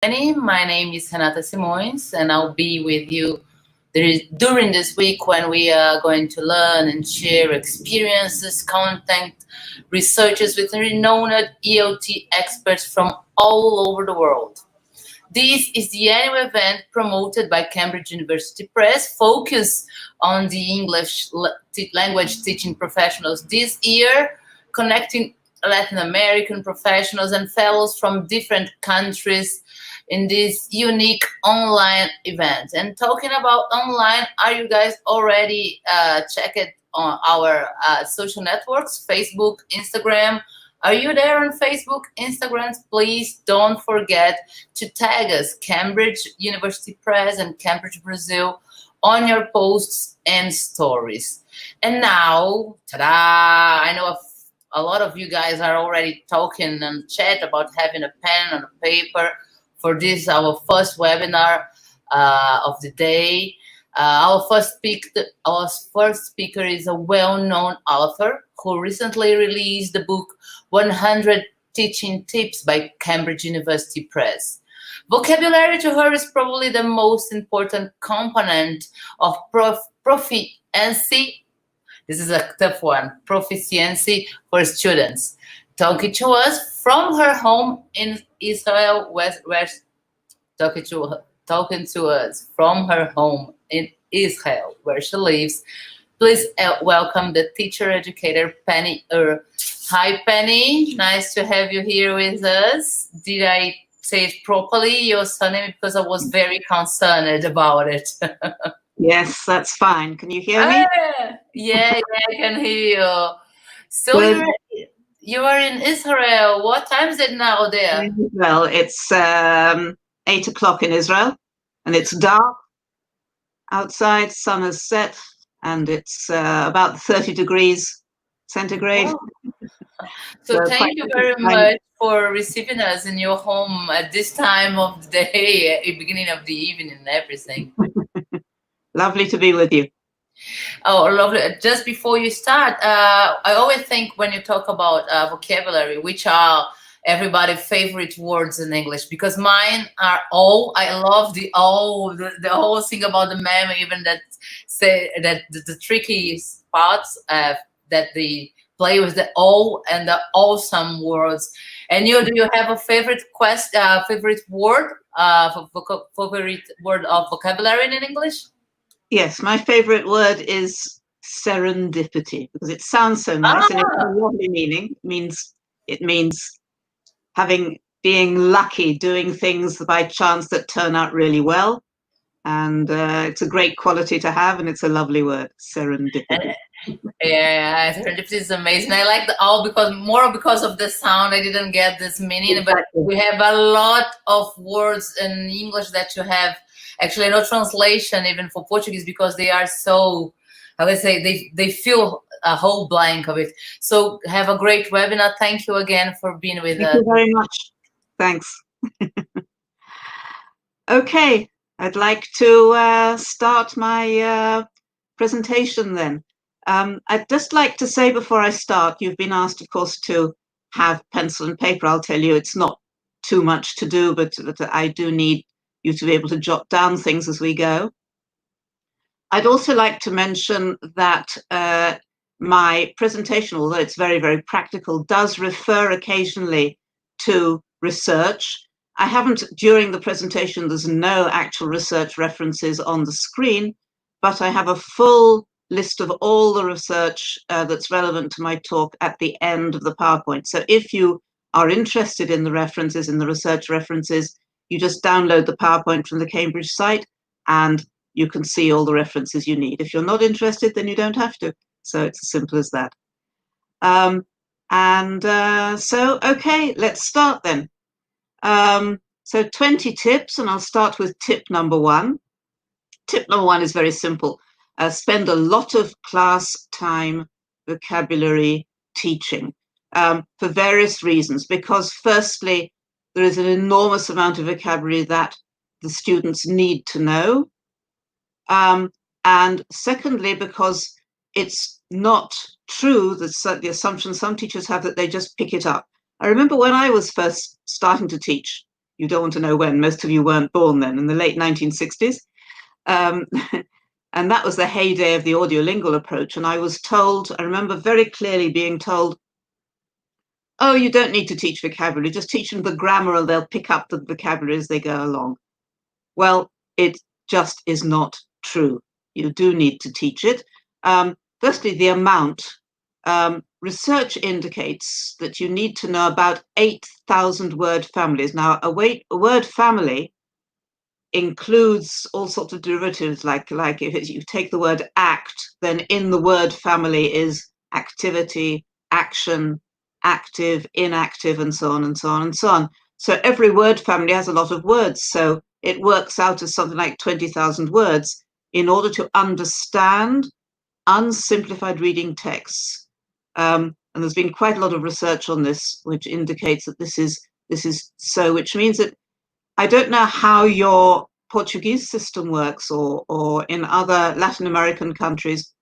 My name is Renata Simões, and I'll be with you during this week when we are going to learn and share experiences, content, researches with renowned EOT experts from all over the world. This is the annual event promoted by Cambridge University Press, focused on the language teaching professionals this year, connecting Latin American professionals and fellows from different countries in this unique online event. And talking about online, are you guys already checked on our social networks, Facebook, Instagram? Are you there on Facebook, Instagram? Please don't forget to tag us, Cambridge University Press and Cambridge Brazil, on your posts and stories. And now, ta-da! I know a lot of you guys are already talking and chat about having a pen and a paper for this, our first webinar of the day. Our first speaker is a well-known author who recently released the book 100 Teaching Tips by Cambridge University Press. Vocabulary to her is probably the most important component of proficiency. This is a tough one. Proficiency for students. Talking to us from her home in Israel, talking to us from her home in Israel, where she lives. Please welcome the teacher educator Penny Ur. Hi, Penny. Nice to have you here with us. Did I say it properly, your surname? Because I was very concerned about it. Yes, that's fine. Can you hear me? Yeah, I can hear you. So you are in Israel. What time is it now there? Well, it's 8 o'clock in Israel, and it's dark outside. Sun has set, and it's about 30 degrees centigrade. Oh. So thank you very much for receiving us in your home at this time of the day, at the beginning of the evening and everything. Lovely to be with you. Oh, lovely. Just before you start, I always think when you talk about vocabulary, which are everybody's favorite words in English, because mine are all. I love the all, the whole thing about the meme, even that say that the tricky parts that they play with the all and the awesome words. And do you have a favorite favorite word favorite word of vocabulary in English? Yes, my favorite word is serendipity, because it sounds so nice and it's a lovely meaning. It means being lucky, doing things by chance that turn out really well. And it's a great quality to have, and it's a lovely word, serendipity. Yeah, serendipity is amazing. I like the all because of the sound. I didn't get this meaning, exactly. But we have a lot of words in English that you have actually no translation even for Portuguese, because they are so, how can I say, they feel a whole blank of it. So have a great webinar. Thank you again for being with us. Thank you very much. Thanks. Okay, I'd like to start my presentation then. I'd just like to say before I start, you've been asked, of course, to have pencil and paper. I'll tell you it's not too much to do, but I do need you to be able to jot down things as we go. I'd also like to mention that my presentation, although it's very, very practical, does refer occasionally to research. I haven't, during the presentation, there's no actual research references on the screen, but I have a full list of all the research that's relevant to my talk at the end of the PowerPoint. So if you are interested in the references, in the research references, you just download the PowerPoint from the Cambridge site and you can see all the references you need. If you're not interested, then you don't have to. So it's as simple as that. So, okay, let's start then. So 20 tips, and I'll start with tip number 1. Tip number 1 is very simple. Spend a lot of class time vocabulary teaching for various reasons. Because firstly, there is an enormous amount of vocabulary that the students need to know. And secondly, because it's not true, that the assumption some teachers have that they just pick it up. I remember when I was first starting to teach, You don't want to know when. Most of you weren't born then, in the late 1960s. Um, and that was the heyday of the audiolingual approach. And I was told, I remember very clearly being told, oh, you don't need to teach vocabulary, just teach them the grammar and they'll pick up the vocabulary as they go along. Well, it just is not true. You do need to teach it. Firstly, the amount. Research indicates that you need to know about 8,000 word families. Now, a word family includes all sorts of derivatives, like if you take the word act, then in the word family is activity, action, active, inactive, and so on and so on and so on. So every word family has a lot of words. So it works out as something like 20,000 words in order to understand unsimplified reading texts. And there's been quite a lot of research on this, which indicates that this is so, which means that I don't know how your Portuguese system works or in other Latin American countries,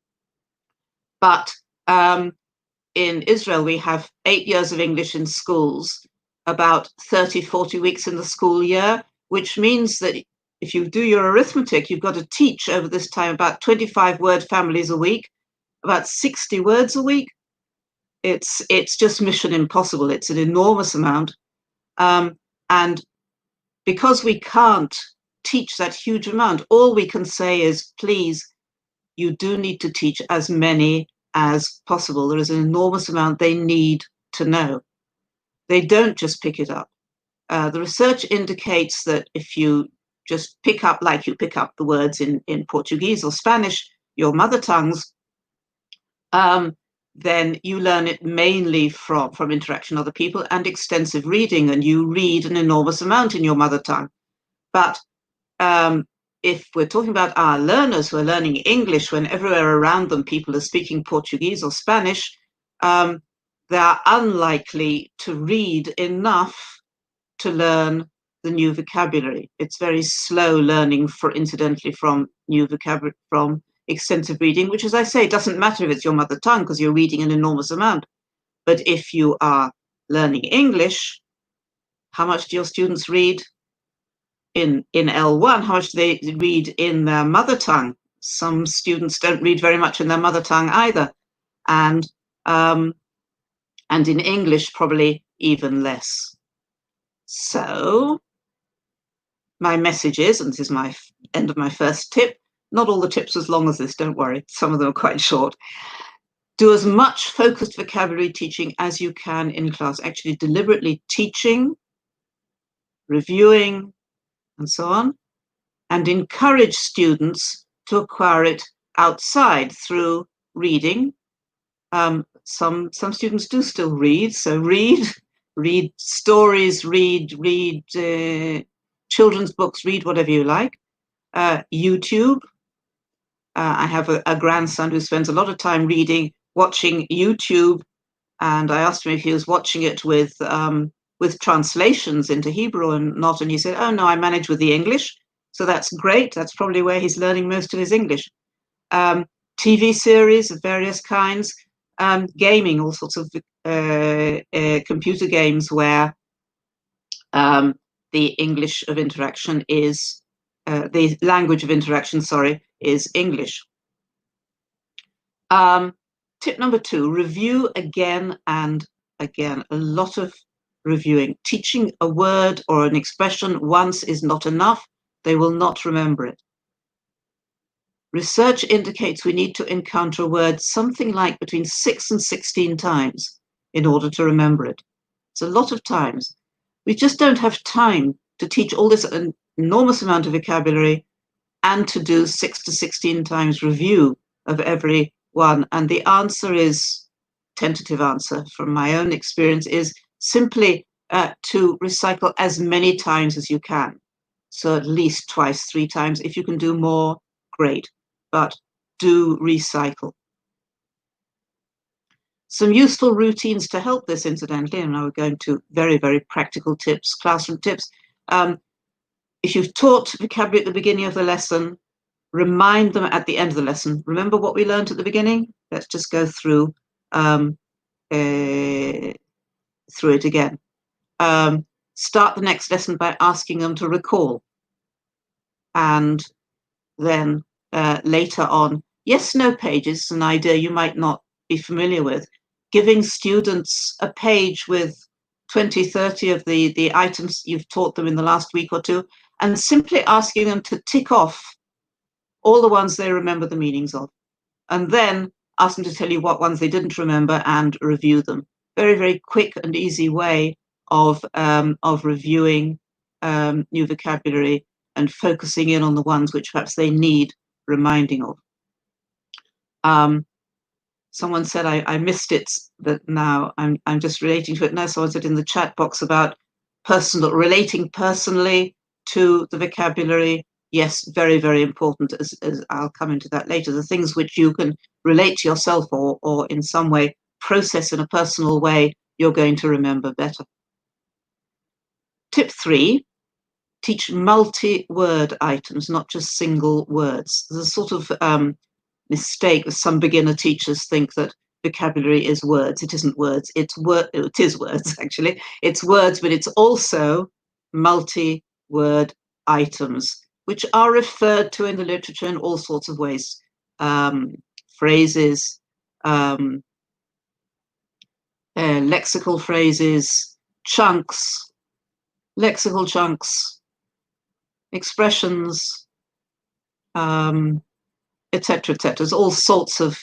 but in Israel, we have 8 years of English in schools, about 30, 40 weeks in the school year, which means that if you do your arithmetic, you've got to teach over this time about 25 word families a week, about 60 words a week. It's just mission impossible. It's an enormous amount. And because we can't teach that huge amount, all we can say is, please, you do need to teach as many as possible. There is an enormous amount they need to know. They don't just pick it up. The research indicates that if you just pick up, like you pick up the words in Portuguese or Spanish, your mother tongues, then you learn it mainly from interaction with other people and extensive reading, and you read an enormous amount in your mother tongue. But if we're talking about our learners who are learning English when everywhere around them people are speaking Portuguese or Spanish, they are unlikely to read enough to learn the new vocabulary. It's very slow learning, incidentally, from new vocabulary, from extensive reading, which, as I say, doesn't matter if it's your mother tongue because you're reading an enormous amount. But if you are learning English, how much do your students read in L1? How much do they read in their mother tongue? Some students don't read very much in their mother tongue either. And in English, probably even less. So my message is, and this is my end of my first tip, not all the tips as long as this, don't worry. Some of them are quite short. Do as much focused vocabulary teaching as you can in class, actually deliberately teaching, reviewing, and so on, and encourage students to acquire it outside through reading. Some students do still read, so read stories, read children's books, read whatever you like. YouTube. I have a grandson who spends a lot of time watching YouTube, and I asked him if he was watching it with translations into Hebrew and not, and he said, "Oh no, I manage with the English." So that's great. That's probably where he's learning most of his English. TV series of various kinds, gaming, all sorts of computer games where the English of interaction is the language of interaction, is English. Tip number 2, review again and again. A lot of reviewing. Teaching a word or an expression once is not enough. They will not remember it. Research indicates we need to encounter a word something like between 6 and 16 times in order to remember it. It's a lot of times. We just don't have time to teach all this enormous amount of vocabulary and to do 6 to 16 times review of every one. And the answer is, tentative answer from my own experience, is simply to recycle as many times as you can. So at least twice, 3 times. If you can do more, great, but do recycle. Some useful routines to help this, incidentally, and now we're going to very, very practical tips, classroom tips. If you've taught vocabulary at the beginning of the lesson, remind them at the end of the lesson. Remember what we learned at the beginning? Let's just go through it again. start the next lesson by asking them to recall. And then later on, yes/no pages is an idea you might not be familiar with. Giving students a page with 20, 30 of the items you've taught them in the last week or two, and simply asking them to tick off all the ones they remember the meanings of, and then ask them to tell you what ones they didn't remember and review them. Very, very quick and easy way of reviewing new vocabulary and focusing in on the ones which perhaps they need reminding of. Someone said I missed it, but now I'm just relating to it now. Someone said in the chat box about relating personally to the vocabulary. Yes, very, very important, as I'll come into that later. The things which you can relate to yourself or in some way process in a personal way, you're going to remember better. Tip 3, teach multi-word items, not just single words. There's a sort of mistake that some beginner teachers think that vocabulary is words. It isn't words. It is words, actually. It's words, but it's also multi-word items, which are referred to in the literature in all sorts of ways. Phrases, lexical phrases, chunks, lexical chunks, expressions, etc., etc. There's all sorts of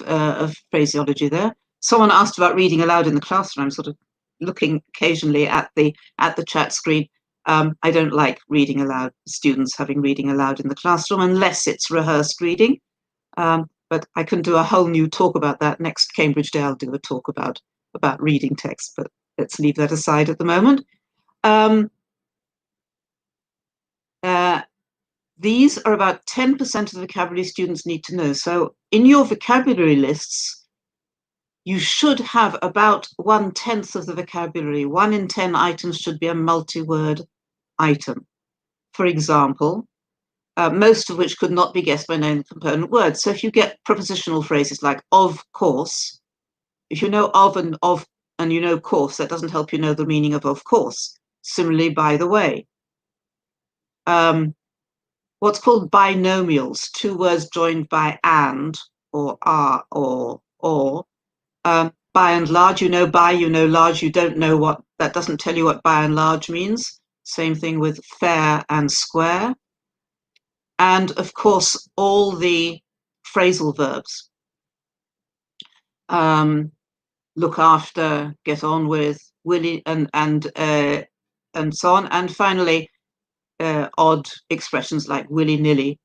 phraseology there. Someone asked about reading aloud in the classroom. I'm sort of looking occasionally at the chat screen. I don't like reading aloud, students having reading aloud in the classroom, unless it's rehearsed reading. But I can do a whole new talk about that. Next Cambridge Day, I'll do a talk about reading text, but let's leave that aside at the moment. These are about 10% of the vocabulary students need to know. So in your vocabulary lists, you should have about 1/10 of the vocabulary. 1 in 10 items should be a multi-word item. For example, most of which could not be guessed by knowing the component words. So if you get prepositional phrases like of course, if you know of and you know course, that doesn't help you know the meaning of course. Similarly, by the way. What's called binomials, two words joined by and or are or. By and large, you know by, you know large, you don't know what, that doesn't tell you what by and large means. Same thing with fair and square. And of course, all the phrasal verbs. Look after, get on with, willy, and so on. And finally, odd expressions like willy-nilly,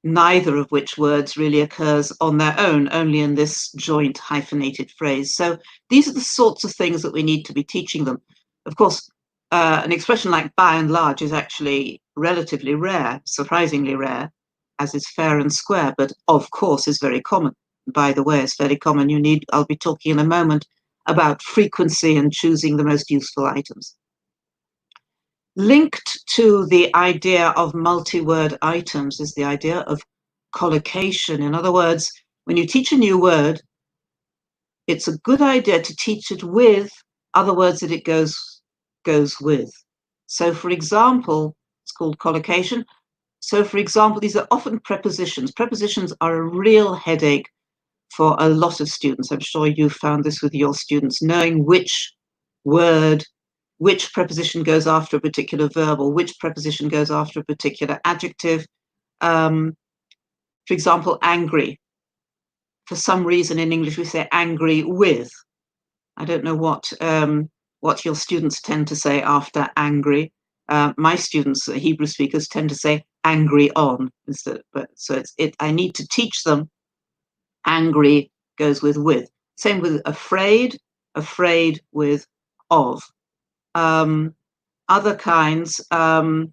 neither of which words really occurs on their own, only in this joint hyphenated phrase. So these are the sorts of things that we need to be teaching them. Of course, an expression like by and large is actually relatively rare, surprisingly rare, as is fair and square, but of course is very common. By the way, it's very common. I'll be talking in a moment about frequency and choosing the most useful items. Linked to the idea of multi-word items is the idea of collocation. In other words, when you teach a new word, it's a good idea to teach it with other words that it goes with. So, for example, it's called collocation. So, for example, these are often prepositions. Prepositions are a real headache for a lot of students. I'm sure you found this with your students, knowing which word, which preposition goes after a particular verb, or which preposition goes after a particular adjective. For example, angry. For some reason in English we say angry with. I don't know what your students tend to say after angry. My students, Hebrew speakers, tend to say angry on instead. But so I need to teach them angry goes with. Same with afraid with of. Other kinds, for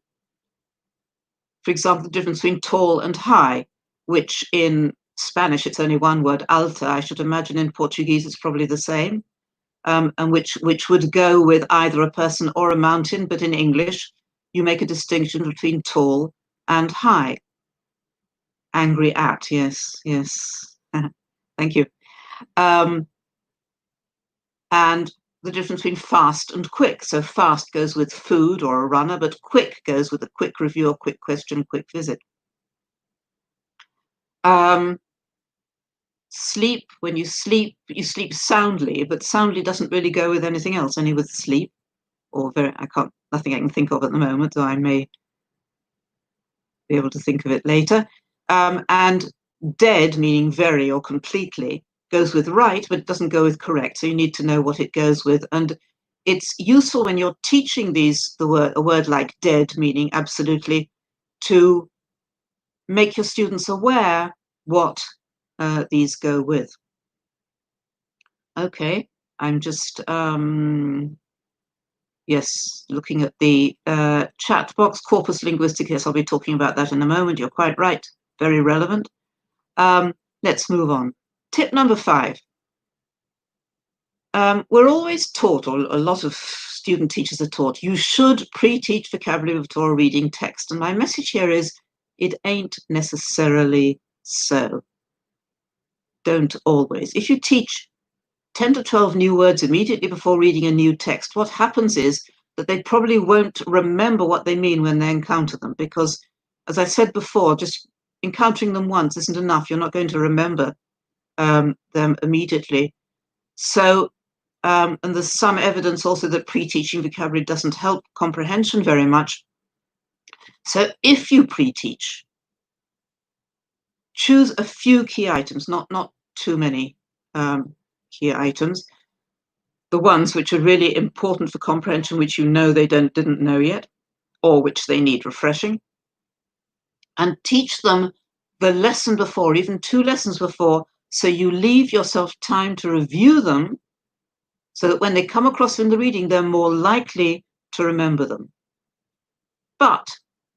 example, the difference between tall and high, which in Spanish it's only one word, alta. I should imagine in Portuguese it's probably the same, and which would go with either a person or a mountain, but in English you make a distinction between tall and high. Angry at, yes. Thank you. And the difference between fast and quick. So fast goes with food or a runner, but quick goes with a quick review, or quick question, quick visit. Sleep, when you sleep soundly, but soundly doesn't really go with anything else, only with sleep, or nothing I can think of at the moment, though I may be able to think of it later. And dead, meaning very or completely, goes with right, but it doesn't go with correct. So you need to know what it goes with. And it's useful when you're teaching a word like dead, meaning absolutely, to make your students aware what these go with. Okay, I'm just, yes, looking at the chat box, corpus linguistic. Yes, I'll be talking about that in a moment. You're quite right. Very relevant. Let's move on. Tip number 5. We're always taught, or a lot of student teachers are taught, you should pre-teach vocabulary before reading text. And my message here is, it ain't necessarily so. Don't always. If you teach 10 to 12 new words immediately before reading a new text, what happens is that they probably won't remember what they mean when they encounter them, because, as I said before, just encountering them once isn't enough. You're not going to remember them immediately. So, and there's some evidence also that pre-teaching vocabulary doesn't help comprehension very much. So if you pre-teach, choose a few key items, not too many key items. The ones which are really important for comprehension, which you know they didn't know yet, or which they need refreshing, and teach them the lesson before, even 2 lessons before, so you leave yourself time to review them, so that when they come across in the reading, they're more likely to remember them. But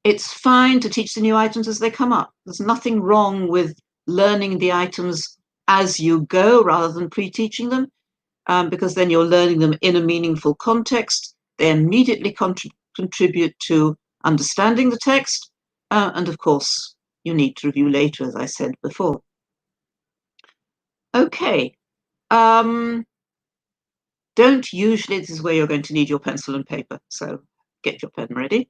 it's fine to teach the new items as they come up. There's nothing wrong with learning the items as you go rather than pre-teaching them, because then you're learning them in a meaningful context. They immediately contribute to understanding the text. And of course, you need to review later, as I said before. Okay. Don't usually, this is where you're going to need your pencil and paper. So get your pen ready.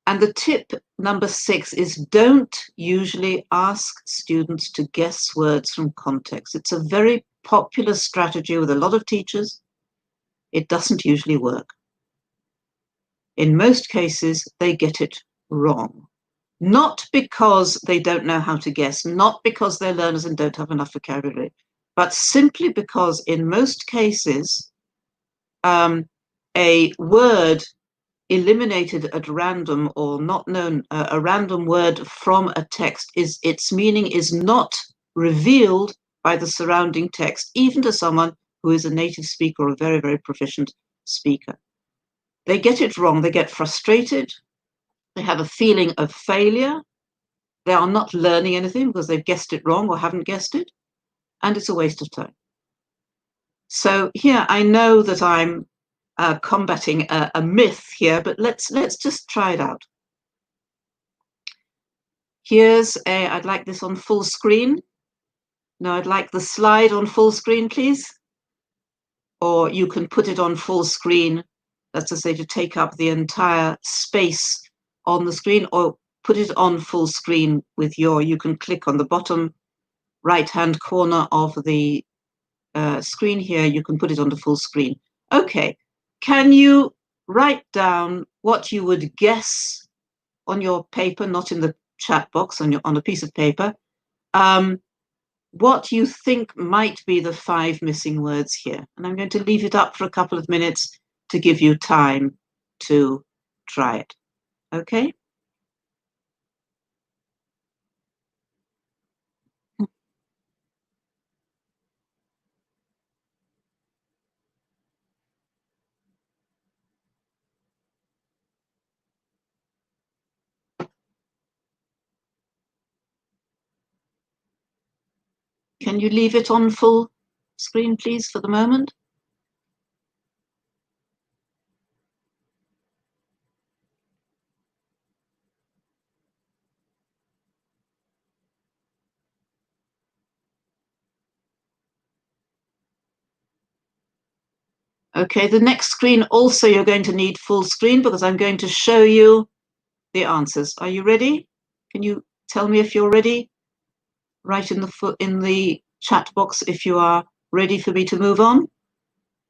And the tip number 6 is, don't usually ask students to guess words from context. It's a very popular strategy with a lot of teachers. It doesn't usually work. In most cases, they get it wrong. Not because they don't know how to guess, not because they're learners and don't have enough vocabulary, but simply because in most cases, a word eliminated at random or not known, a random word from a text, its meaning is not revealed by the surrounding text, even to someone who is a native speaker or a very, very proficient speaker. They get it wrong. They get frustrated. They have a feeling of failure. They are not learning anything because they've guessed it wrong or haven't guessed it. And it's a waste of time. So here, I know that I'm combating a myth here, but let's just try it out. I'd like this on full screen. No, I'd like the slide on full screen, please. Or you can put it on full screen, that's to say, to take up the entire space on the screen, or put it on full screen with you can click on the bottom right-hand corner of the screen here, you can put it onto full screen. Okay, can you write down what you would guess on your paper, not in the chat box, on a piece of paper, what you think might be the 5 missing words here? And I'm going to leave it up for a couple of minutes to give you time to try it. Okay? Can you leave it on full screen, please, for the moment? Okay, the next screen also you're going to need full screen because I'm going to show you the answers. Are you ready? Can you tell me if you're ready? Write in the chat box if you are ready for me to move on.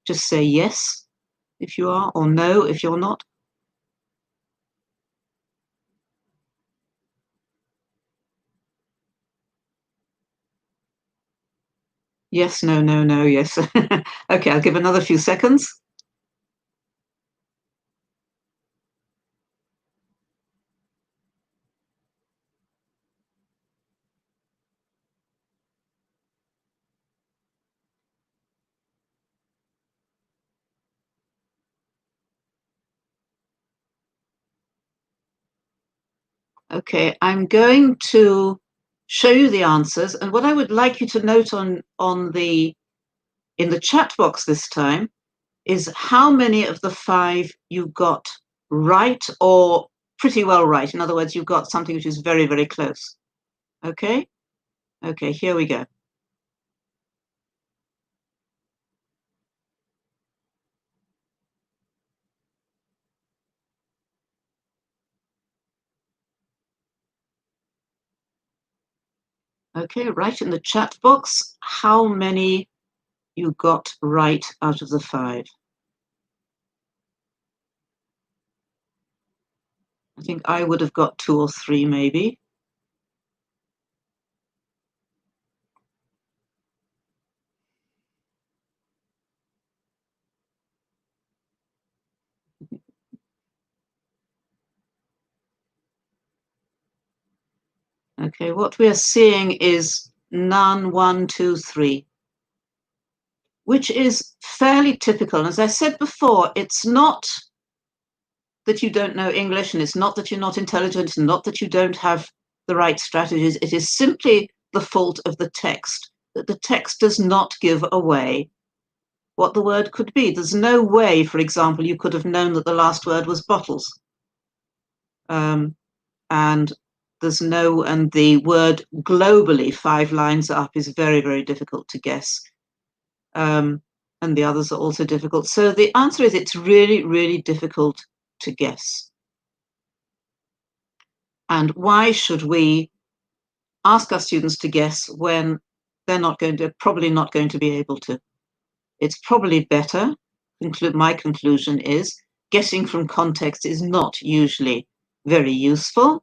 Just say yes if you are, or no if you're not. Yes, no, no, no, yes. Okay, I'll give another few seconds. Okay, I'm going to show you the answers, and what I would like you to note in the chat box this time is how many of the 5 you got right or pretty well right. In other words, you've got something which is very, very close. Okay? Okay, here we go. Okay, write in the chat box how many you got right out of the 5. I think I would have got 2 or 3 maybe. Okay, what we are seeing is none, 1, 2, 3, which is fairly typical. And as I said before, it's not that you don't know English, and it's not that you're not intelligent, and not that you don't have the right strategies. It is simply the fault of the text, that the text does not give away what the word could be. There's no way, for example, you could have known that the last word was bottles. And the word globally 5 lines up is very, very difficult to guess. And the others are also difficult. So the answer is it's really, really difficult to guess. And why should we ask our students to guess when they're probably not going to be able to? It's probably better, my conclusion is, guessing from context is not usually very useful.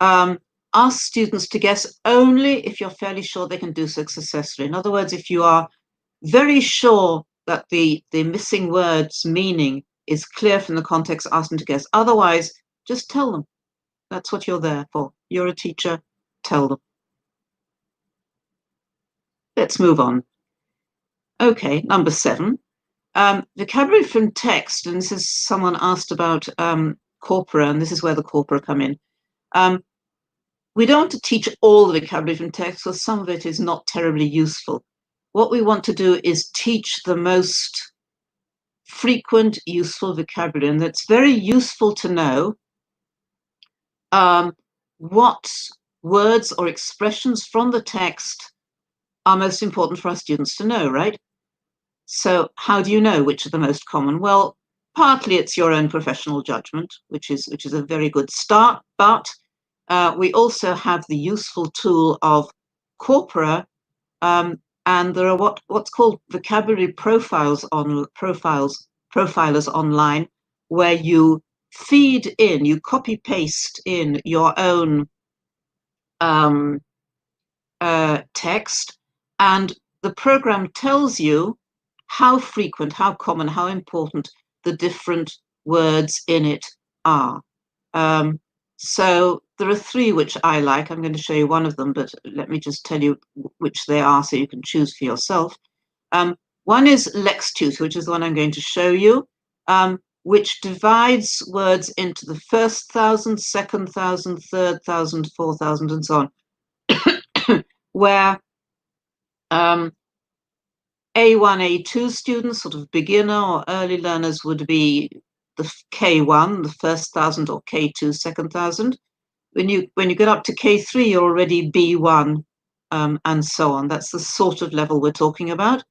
Ask students to guess only if you're fairly sure they can do so successfully. In other words, if you are very sure that the missing word's meaning is clear from the context, ask them to guess. Otherwise, just tell them. That's what you're there for. You're a teacher, tell them. Let's move on. Okay, number 7. Vocabulary from text, and this is someone asked about corpora, and this is where the corpora come in. We don't want to teach all the vocabulary from text, because some of it is not terribly useful. What we want to do is teach the most frequent, useful vocabulary, and it's very useful to know what words or expressions from the text are most important for our students to know, right? So how do you know which are the most common? Well, partly it's your own professional judgment, which is a very good start, but we also have the useful tool of corpora, and there are what's called vocabulary profilers online, where you feed in, you copy paste in your own text, and the program tells you how frequent, how common, how important the different words in it are. So there are 3 which I like. I'm going to show you one of them, but let me just tell you which they are so you can choose for yourself. One is LexTutor, which is the one I'm going to show you, which divides words into the first 1,000, second 1,000, third 1,000, 4,000, and so on, where A1, A2 students, sort of beginner or early learners, would be the K1, the first 1,000, or K2, second 1,000. When you get up to K3, you're already B1, and so on. That's the sort of level we're talking about.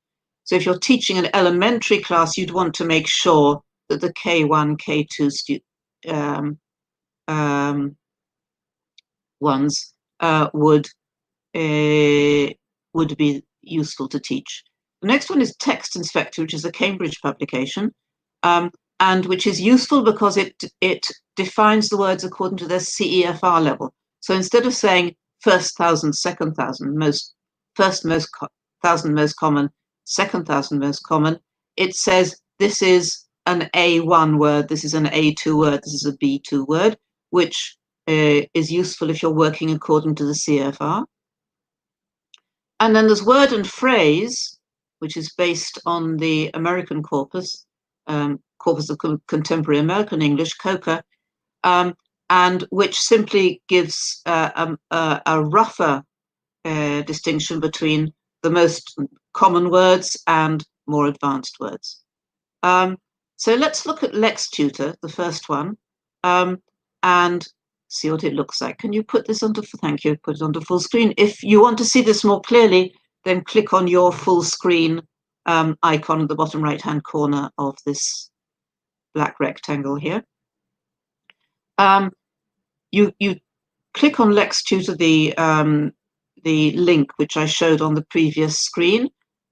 So if you're teaching an elementary class, you'd want to make sure that the K1, K2 ones would be useful to teach. The next one is Text Inspector, which is a Cambridge publication, and which is useful because it defines the words according to their CEFR level. So instead of saying first thousand, second thousand, thousand most common, second thousand most common, it says this is an A1 word, this is an A2 word, this is a B2 word, which is useful if you're working according to the CFR. And then there's word and phrase, which is based on the American corpus, Corpus of Contemporary American English, COCA, and which simply gives a rougher distinction between the most common words and more advanced words. So let's look at LexTutor, the first one, and see what it looks like. Can you put this onto, thank you, put it onto full screen. If you want to see this more clearly, then click on your full screen icon at the bottom right-hand corner of this black rectangle here. You click on LexTutor, the link which I showed on the previous screen,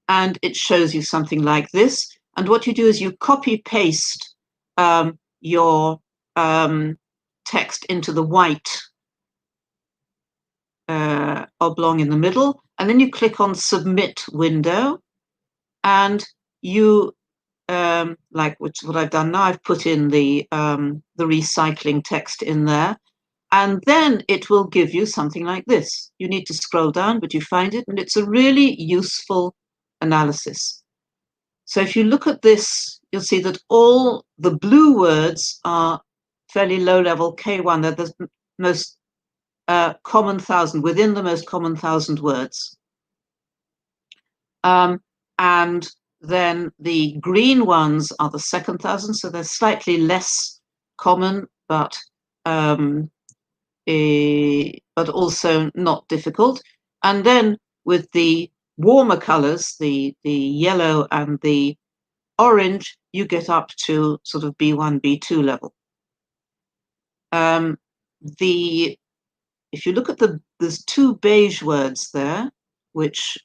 and it shows you something like this. And what you do is you copy paste your text into the white oblong in the middle, and then you click on Submit window, and you like what I've done now. I've put in the recycling text in there, and then it will give you something like this. You need to scroll down, but you find it, and it's a really useful analysis. So if you look at this, you'll see that all the blue words are fairly low level K1. They're the most common thousand, within the most common 1,000 words. And then the green ones are the second 1,000, so they're slightly less common, but also not difficult. And then with the warmer colors, the yellow and the orange, you get up to sort of B1, B2 level. If you look at there's two beige words there, which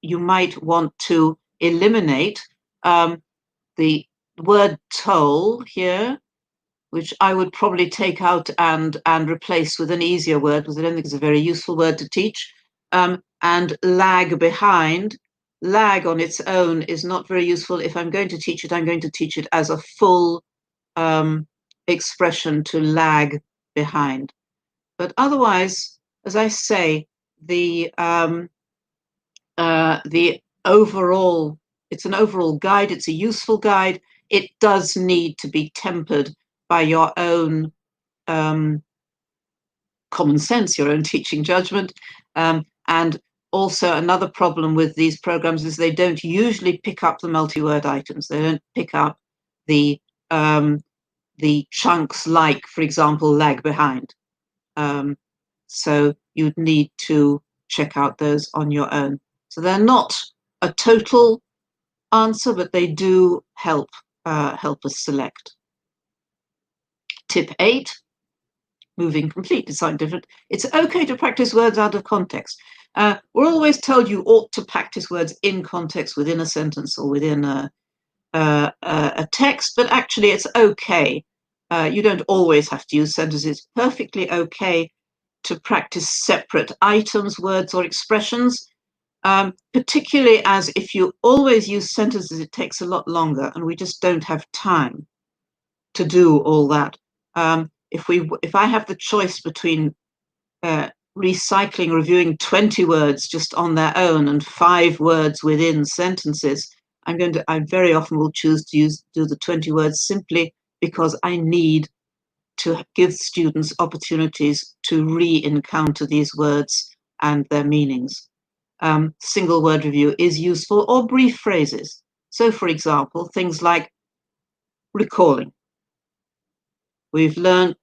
you might want to eliminate. The word toll here, which I would probably take out and replace with an easier word, because I don't think it's a very useful word to teach. And lag behind. Lag on its own is not very useful. If I'm going to teach it, I'm going to teach it as a full expression, to lag behind. But otherwise, as I say, the overall, it's an overall guide. It's a useful guide. It does need to be tempered by your own common sense, your own teaching judgment. And also another problem with these programs is they don't usually pick up the multi-word items. They don't pick up the chunks like, for example, lag behind. So you'd need to check out those on your own. So they're not a total answer, but they do help us select. Tip 8, moving completely something different. It's okay to practice words out of context. We're always told you ought to practice words in context, within a sentence or within a text, but actually it's okay. You don't always have to use sentences. It's perfectly okay to practice separate items, words, or expressions, particularly as if you always use sentences, it takes a lot longer, and we just don't have time to do all that. If I have the choice between recycling, reviewing 20 words just on their own and 5 words within sentences, I very often will choose to do the 20 words, simply because I need to give students opportunities to re-encounter these words and their meanings. Single word review is useful, or brief phrases. So, for example, things like recalling. We've learned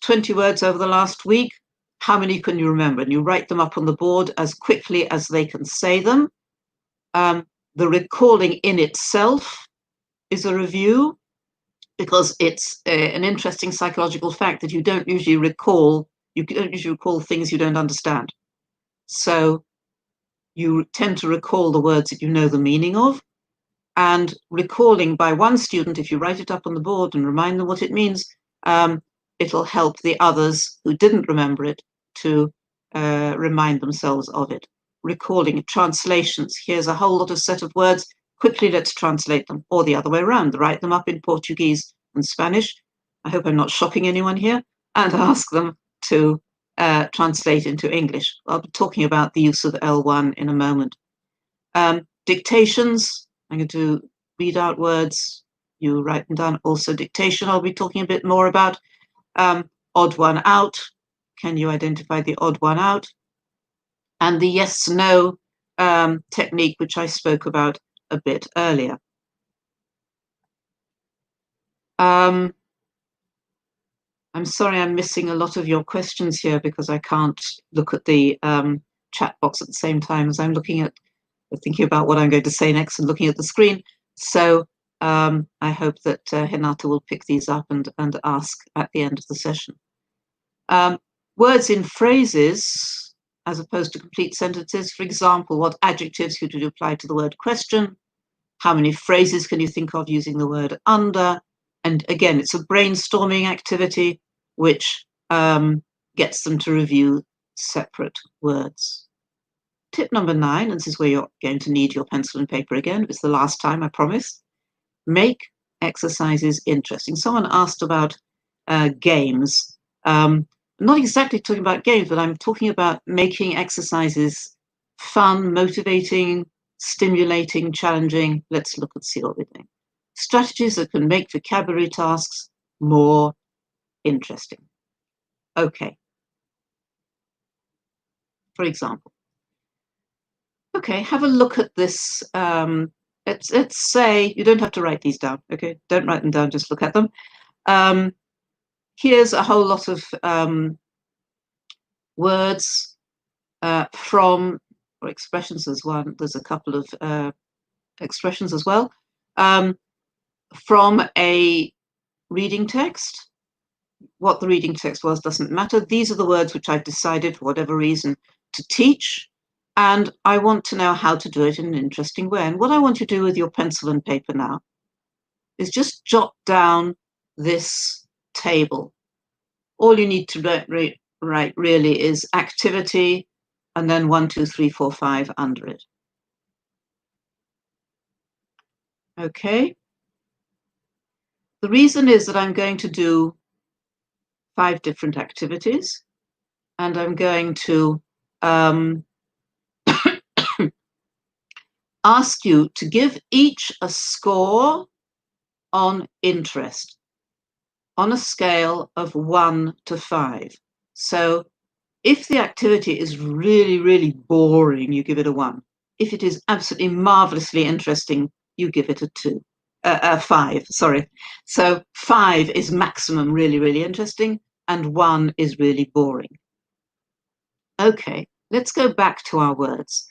20 words over the last week. How many can you remember? And you write them up on the board as quickly as they can say them. The recalling in itself is a review, because it's an interesting psychological fact that you don't usually recall things you don't understand. So you tend to recall the words that you know the meaning of, and recalling by one student, if you write it up on the board and remind them what it means, it'll help the others who didn't remember it to remind themselves of it. Recalling, translations. Here's a whole lot of set of words. Quickly, let's translate them, or the other way around. Write them up in Portuguese and Spanish. I hope I'm not shocking anyone here, and ask them to translate into English. I'll be talking about the use of L1 in a moment. Dictations. I'm going to read out words. You write them down. Also dictation, I'll be talking a bit more about. Odd one out. Can you identify the odd one out? And the yes-no technique, which I spoke about a bit earlier. I'm sorry I'm missing a lot of your questions here, because I can't look at the chat box at the same time as I'm thinking about what I'm going to say next and looking at the screen. So I hope that Renata will pick these up and ask at the end of the session. Words in phrases as opposed to complete sentences. For example, what adjectives could you apply to the word question? How many phrases can you think of using the word under? And again, it's a brainstorming activity which gets them to review separate words. Tip number 9, and this is where you're going to need your pencil and paper again. It's the last time, I promise. Make exercises interesting. Someone asked about games. Not exactly talking about games, but I'm talking about making exercises fun, motivating, stimulating, challenging. Let's see what we're doing. Strategies that can make vocabulary tasks more interesting. Okay. For example. Okay, have a look at this. Let's say, you don't have to write these down. Okay, don't write them down, just look at them. Here's a whole lot of words from, or expressions as well. There's a couple of expressions as well, from a reading text. What the reading text was doesn't matter. These are the words which I've decided, for whatever reason, to teach, and I want to know how to do it in an interesting way. And what I want you to do with your pencil and paper now is just jot down this table. All you need to write really is activity, and then 1, 2, 3, 4, 5 under it. Okay. The reason is that I'm going to do 5 different activities, and I'm going to ask you to give each a score on interest on a scale of 1 to 5. So if the activity is really, really boring, you give it a 1. If it is absolutely marvelously interesting, you give it a 5, sorry. So 5 is maximum really, really interesting, and 1 is really boring. Okay, let's go back to our words.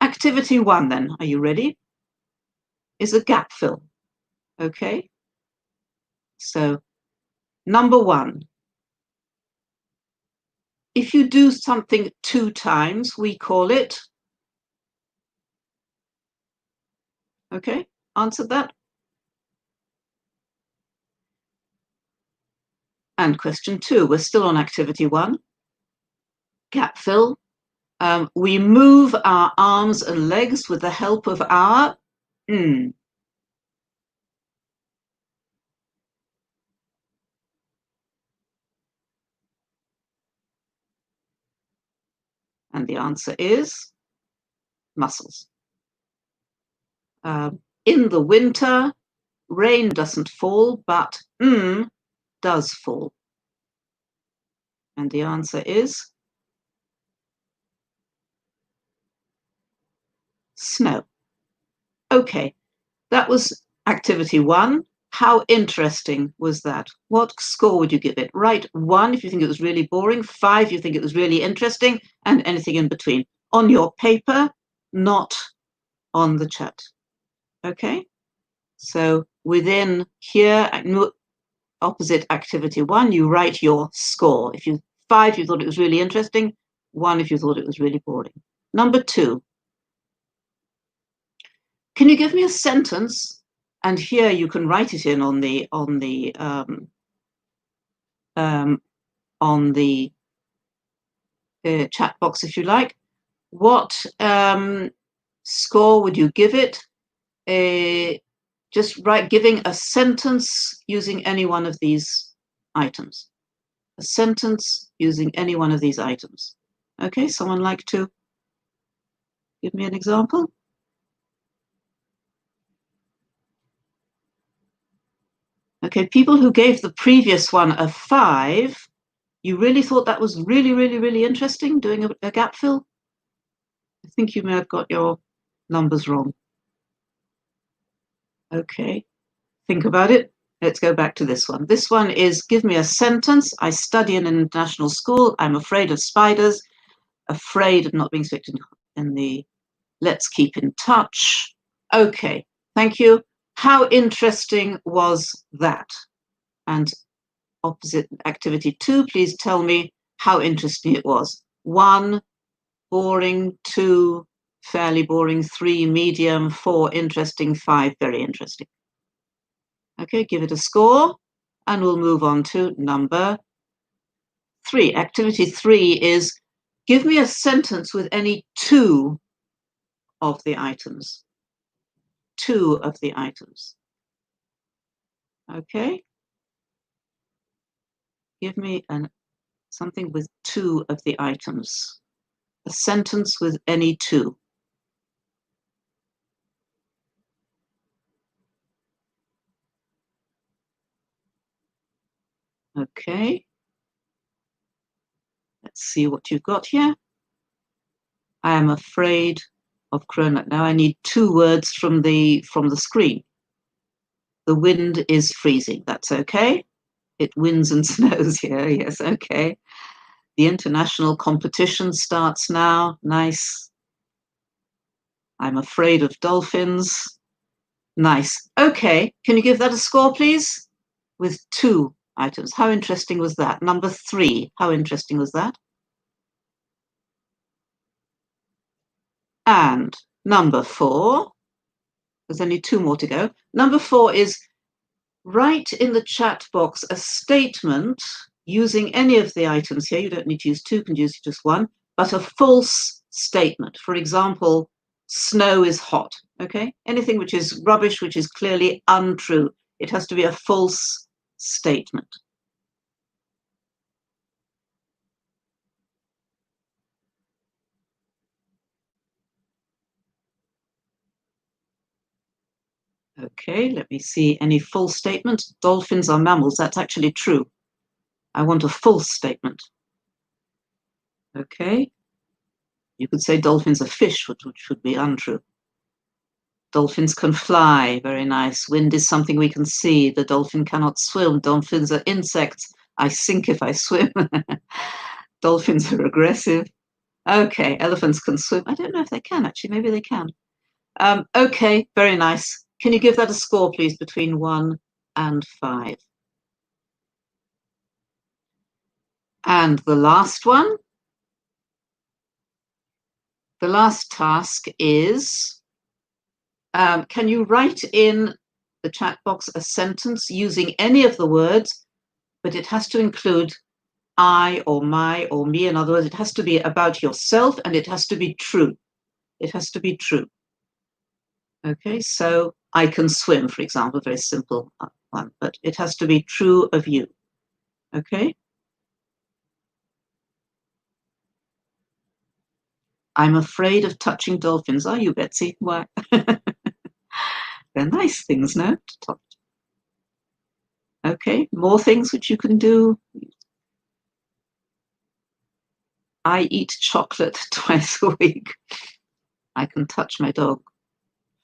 Activity 1 then, are you ready? Is a gap fill. Okay, so number 1. If you do something 2 times, we call it, okay, answered that. And question 2, we're still on activity 1. Gap fill. We move our arms and legs with the help of our And the answer is muscles. In the winter, rain doesn't fall, but does fall. And the answer is snow. Okay, that was activity 1. How interesting was that? What score would you give it? Write 1 if you think it was really boring, 5 if you think it was really interesting, and anything in between. On your paper, not on the chat. Okay, so within here, opposite activity 1, you write your score. If you 5, you thought it was really interesting. 1, if you thought it was really boring. Number 2, can you give me a sentence? And here you can write it in on the chat box if you like. What score would you give it? Just giving a sentence using any one of these items. A sentence using any one of these items. Okay, someone like to give me an example? Okay, people who gave the previous one a 5, you really thought that was really, really, really interesting, doing a gap fill? I think you may have got your numbers wrong. Okay, think about it. Let's go back to this one. This one is, give me a sentence. I study in an international school. I'm afraid of spiders, afraid of not being selected in the let's keep in touch. Okay, thank you. How interesting was that? And opposite activity 2, please tell me how interesting it was. 1, boring. 2, fairly boring. 3, medium. 4, interesting. 5, very interesting. Okay, give it a score, and we'll move on to number 3. Activity 3 is, give me a sentence with any 2 of the items. 2 of the items. Okay, give me something with 2 of the items. A sentence with any 2. Okay, let's see what you've got here. I am afraid of Corona. Now I need 2 words from the screen. The wind is freezing. That's okay. It winds and snows here. Yes, okay. The international competition starts now. Nice. I'm afraid of dolphins. Nice. Okay, can you give that a score, please? With 2 items. How interesting was that? Number 3, how interesting was that? And number 4, there's only 2 more to go. Number 4 is, write in the chat box a statement using any of the items here. You don't need to use 2, you can use just 1, but a false statement. For example, snow is hot, okay? Anything which is rubbish, which is clearly untrue. It has to be a false statement. Okay, let me see any false statement. Dolphins are mammals. That's actually true. I want a false statement. Okay. You could say dolphins are fish, which would be untrue. Dolphins can fly. Very nice. Wind is something we can see. The dolphin cannot swim. Dolphins are insects. I sink if I swim. Dolphins are aggressive. Okay, elephants can swim. I don't know if they can, actually. Maybe they can. Okay, very nice. Can you give that a score, please, between 1 and 5? And the last one, the last task is, can you write in the chat box a sentence using any of the words, but it has to include I or my or me. In other words, it has to be about yourself and it has to be true. It has to be true. Okay, so I can swim, for example, very simple one, but it has to be true of you. Okay. I'm afraid of touching dolphins. Are you, Betsy? Why? They're nice things, no? To touch. Okay, more things which you can do. I eat chocolate twice a week. I can touch my dog.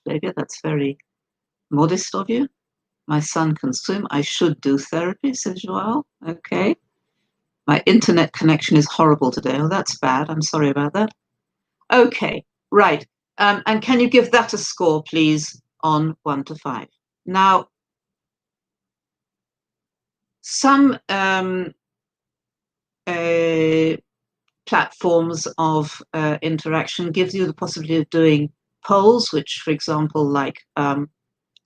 Flavia, that's very modest of you. My son can swim. I should do therapy, says Joelle. Okay. My internet connection is horrible today. Oh, that's bad. I'm sorry about that. Okay, right. And can you give that a score, please, on 1 to 5? Now, some platforms of interaction gives you the possibility of doing polls, which, for example, like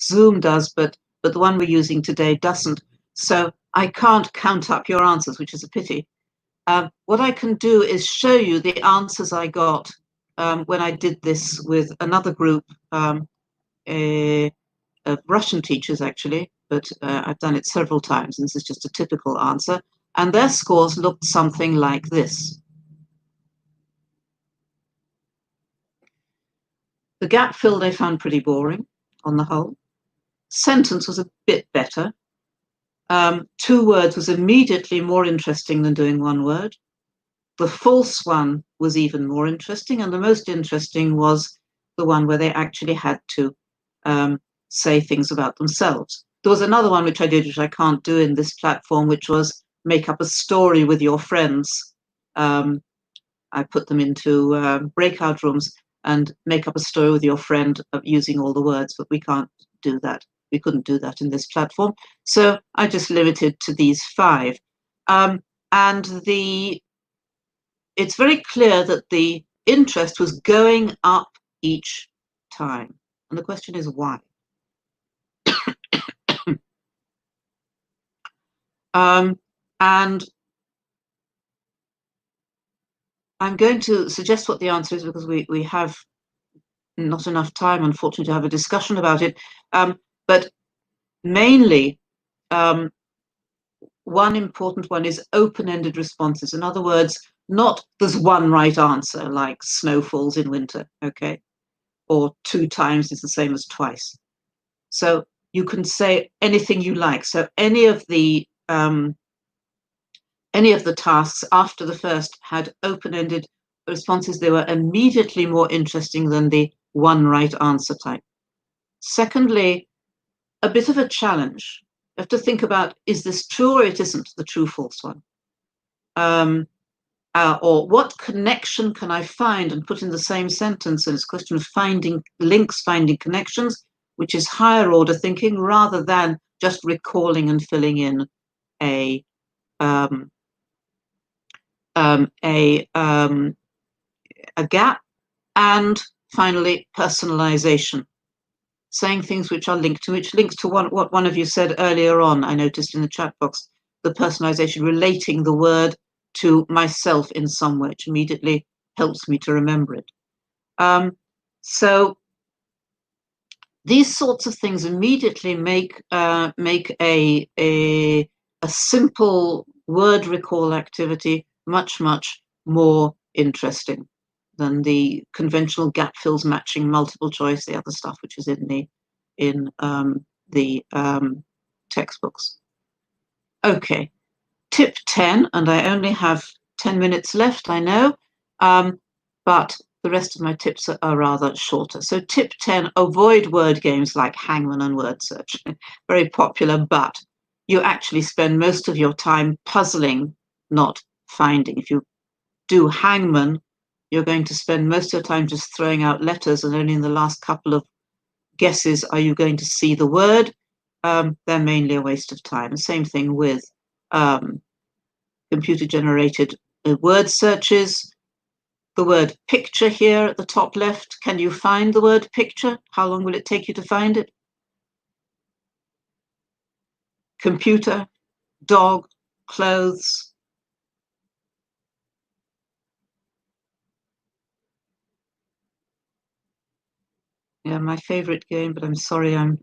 Zoom does, but the one we're using today doesn't. So I can't count up your answers, which is a pity. What I can do is show you the answers I got when I did this with another group of Russian teachers, actually, but I've done it several times, and this is just a typical answer. And their scores looked something like this. The gap fill they found pretty boring on the whole. Sentence was a bit better. 2 words was immediately more interesting than doing 1 word. The false one was even more interesting, and the most interesting was the one where they actually had to say things about themselves. There was another one which I did, which I can't do in this platform, which was make up a story with your friends. I put them into breakout rooms and make up a story with your friend using all the words, but we can't do that. We couldn't do that in this platform. So I just limited to these 5. And it's very clear that the interest was going up each time. And the question is why? And I'm going to suggest what the answer is, because we have not enough time, unfortunately, to have a discussion about it. But mainly, one important one is open-ended responses. In other words, not there's one right answer, like snow falls in winter, okay? Or 2 times is the same as twice. So you can say anything you like. So any of the tasks after the first had open-ended responses. They were immediately more interesting than the one right answer type. Secondly, a bit of a challenge. You have to think about, is this true or it isn't the true false one? Or what connection can I find and put in the same sentence? And it's a question of finding links, finding connections, which is higher order thinking, rather than just recalling and filling in a gap. And finally, personalization, saying things which are linked to, which links to what one of you said earlier on, I noticed in the chat box, the personalization, relating the word to myself in some way, which immediately helps me to remember it. So these sorts of things immediately make a simple word recall activity much more interesting than the conventional gap fills, matching, multiple choice, the other stuff which is in the textbooks. Okay, tip 10, and I only have 10 minutes left, I know, but the rest of my tips are rather shorter. So tip 10, avoid word games like Hangman and word search. Very popular, but you actually spend most of your time puzzling, not finding. If you do Hangman, you're going to spend most of your time just throwing out letters, and only in the last couple of guesses are you going to see the word. They're mainly a waste of time. Same thing with computer-generated word searches. The word picture here at the top left. Can you find the word picture? How long will it take you to find it? Computer, dog, clothes. Yeah, my favorite game, but I'm sorry, I'm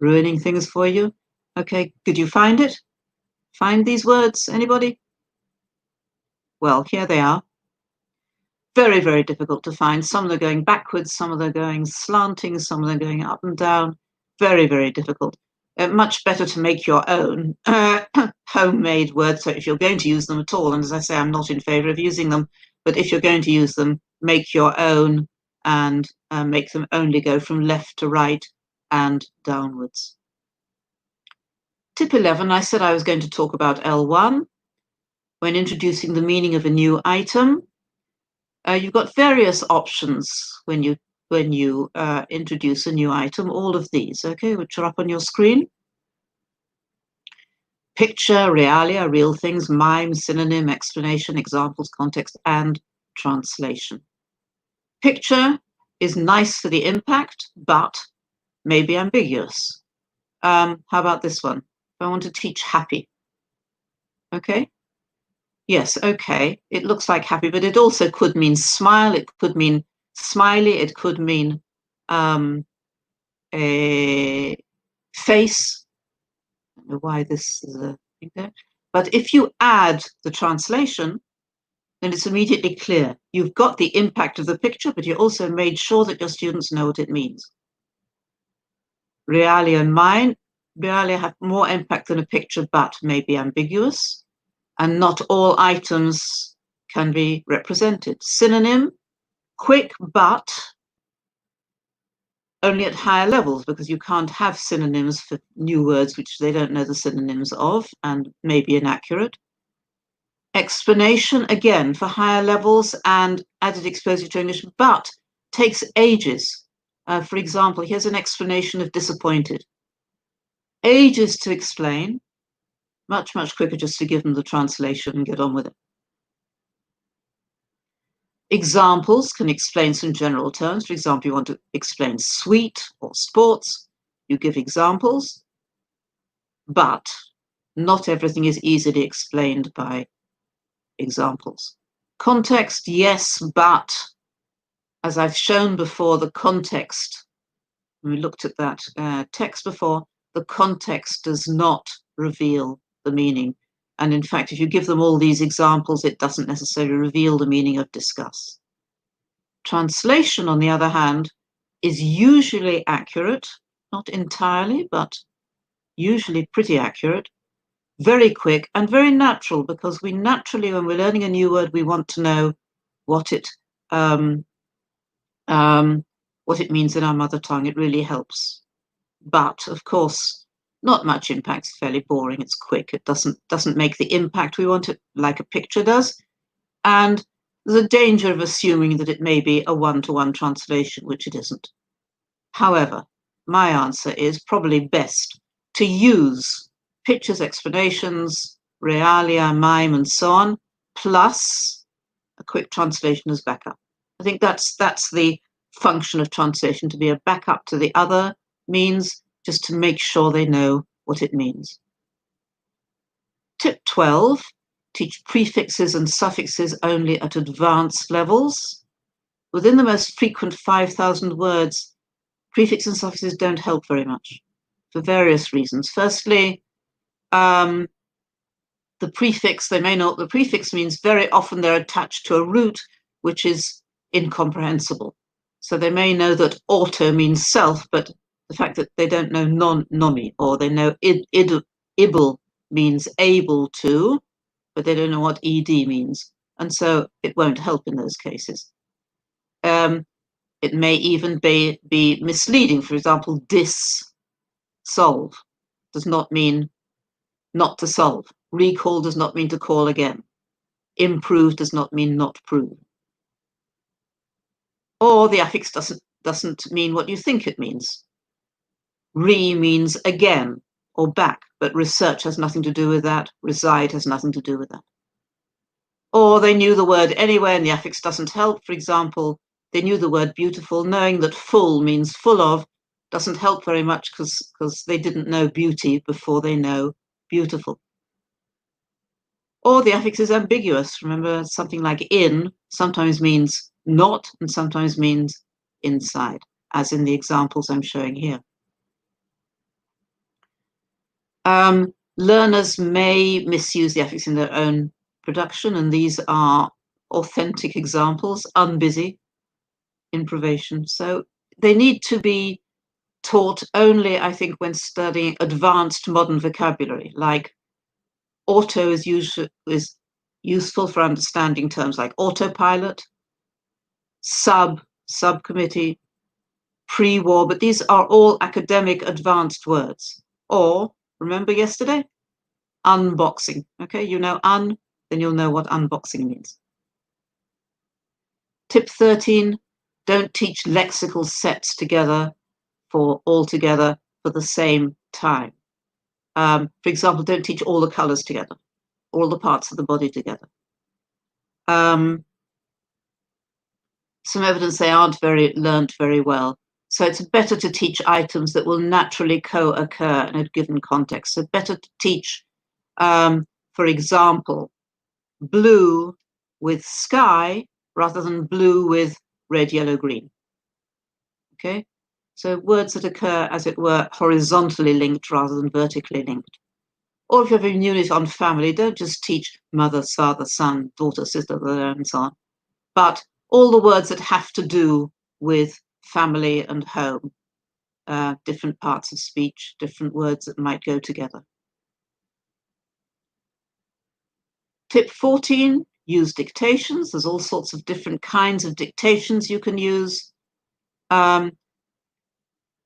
ruining things for you. Okay, could you find it? Find these words, anybody? Well, here they are. Very, very difficult to find. Some of them are going backwards, some of them are going slanting, some of them are going up and down. Very, very difficult. Much better to make your own homemade word search if you're going to use them at all. And as I say, I'm not in favor of using them, but if you're going to use them, make your own and make them only go from left to right and downwards. Tip 11, I said I was going to talk about L1 when introducing the meaning of a new item. You've got various options when you introduce a new item, all of these, okay, which are up on your screen. Picture, realia, real things, mime, synonym, explanation, examples, context, and translation. Picture is nice for the impact, but maybe ambiguous. How about this one? I want to teach happy. Okay. Yes, okay. It looks like happy, but it also could mean smile. It could mean smiley. It could mean a face. I don't know why this is a thing there. But if you add the translation, then it's immediately clear. You've got the impact of the picture, but you also made sure that your students know what it means. Realia and mine, realia have more impact than a picture, but may be ambiguous. And not all items can be represented. Synonym, quick, but only at higher levels, because you can't have synonyms for new words which they don't know the synonyms of and may be inaccurate. Explanation, again, for higher levels and added exposure to English, but takes ages. For example, here's an explanation of disappointed. Ages to explain, much, much quicker just to give them the translation and get on with it. Examples can explain some general terms. For example, you want to explain sweet or sports, you give examples, but not everything is easily explained by examples. Context, yes, but as I've shown before, the context, when we looked at that text before, the context does not reveal the meaning. And in fact, if you give them all these examples, it doesn't necessarily reveal the meaning of discuss. Translation, on the other hand, is usually accurate, not entirely, but usually pretty accurate, very quick and very natural, because we naturally, when we're learning a new word, we want to know what it means in our mother tongue. It really helps. But of course, not much impact. It's fairly boring. It's quick. It doesn't make the impact we want it, like a picture does. And there's a danger of assuming that it may be a one-to-one translation, which it isn't. However, my answer is probably best to use pictures, explanations, realia, mime, and so on, plus a quick translation as backup. I think that's the function of translation, to be a backup to the other means, just to make sure they know what it means. Tip 12, teach prefixes and suffixes only at advanced levels. Within the most frequent 5,000 words, prefixes and suffixes don't help very much for various reasons. Firstly, the prefix, they may know the prefix means. Very often they're attached to a root which is incomprehensible. So they may know that auto means self, but the fact that they don't know nomi, or they know ible means able to, but they don't know what ed means. And so it won't help in those cases. It may even be misleading. For example, solve does not mean not to solve. Recall does not mean to call again. Improve does not mean not prove. Or the affix doesn't mean what you think it means. Re means again or back, but research has nothing to do with that. Reside has nothing to do with that. Or they knew the word anyway and the affix doesn't help. For example, they knew the word beautiful, knowing that full means full of doesn't help very much because they didn't know beauty before they know beautiful. Or the affix is ambiguous. Remember, something like in sometimes means not and sometimes means inside, as in the examples I'm showing here. Learners may misuse the affix in their own production, and these are authentic examples, unbusy, improvisation. So they need to be taught only, I think, when studying advanced modern vocabulary, like auto is useful for understanding terms like autopilot, subcommittee, pre-war, but these are all academic advanced words. Or, remember yesterday? Unboxing. Okay, you know then you'll know what unboxing means. Tip 13, don't teach lexical sets together all together for the same time. For example, don't teach all the colors together, all the parts of the body together. Some evidence they aren't learned very well. So it's better to teach items that will naturally co-occur in a given context. So better to teach, for example, blue with sky rather than blue with red, yellow, green. Okay, so words that occur, as it were, horizontally linked rather than vertically linked. Or if you have a unit on family, don't just teach mother, father, son, daughter, sister, and so on, but all the words that have to do with family and home, different parts of speech, different words that might go together. Tip 14, use dictations. There's all sorts of different kinds of dictations you can use.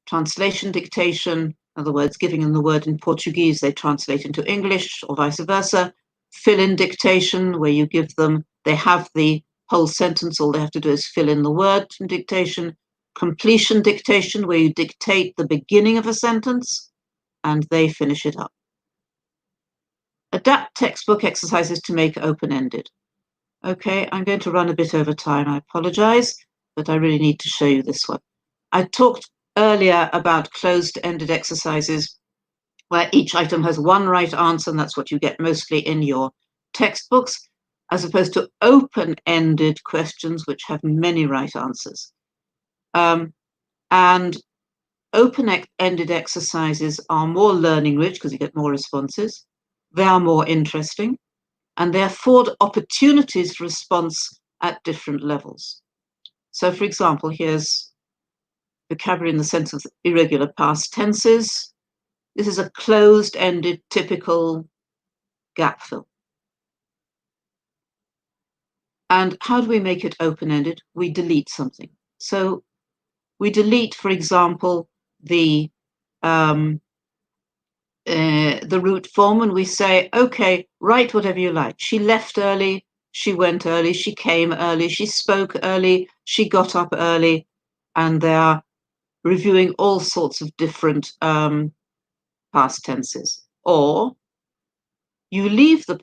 Translation dictation, in other words, giving them the word in Portuguese, they translate into English or vice versa. Fill-in dictation, where you give them, they have the whole sentence, all they have to do is fill in the word in dictation. Completion dictation, where you dictate the beginning of a sentence and they finish it up. Adapt textbook exercises to make open-ended. Okay, I'm going to run a bit over time, I apologize, but I really need to show you this one. I talked earlier about closed-ended exercises where each item has one right answer, and that's what you get mostly in your textbooks, as opposed to open-ended questions which have many right answers. And open-ended exercises are more learning rich because you get more responses. They are more interesting, and they afford opportunities for response at different levels. So, for example, here's vocabulary in the sense of irregular past tenses. This is a closed-ended, typical gap fill. And how do we make it open-ended? We delete something. So we delete, for example, the root form, and we say, okay, write whatever you like. She left early, she went early, she came early, she spoke early, she got up early, and they are reviewing all sorts of different past tenses. Or you leave the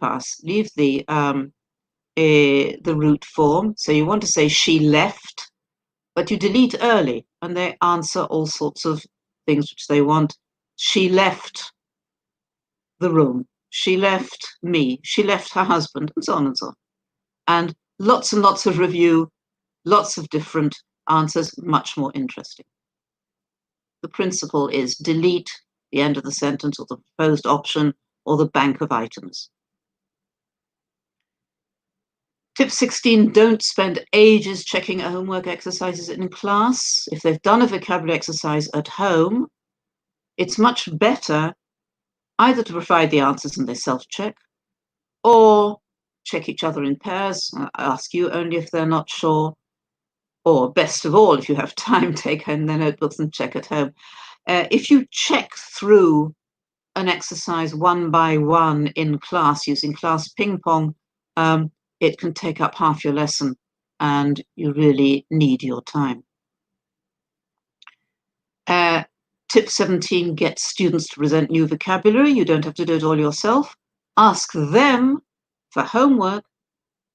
root form. So you want to say she left, but you delete early, and they answer all sorts of things which they want. She left the room. She left me. She left her husband, and so on and so on. And lots of review, lots of different answers, much more interesting. The principle is delete the end of the sentence or the proposed option or the bank of items. Tip 16, don't spend ages checking homework exercises in class. If they've done a vocabulary exercise at home, it's much better either to provide the answers and they self-check, or check each other in pairs, ask you only if they're not sure, or best of all, if you have time, take home their notebooks and check at home. If you check through an exercise one by one in class using class ping pong, it can take up half your lesson and you really need your time. Tip 17, get students to present new vocabulary. You don't have to do it all yourself. Ask them for homework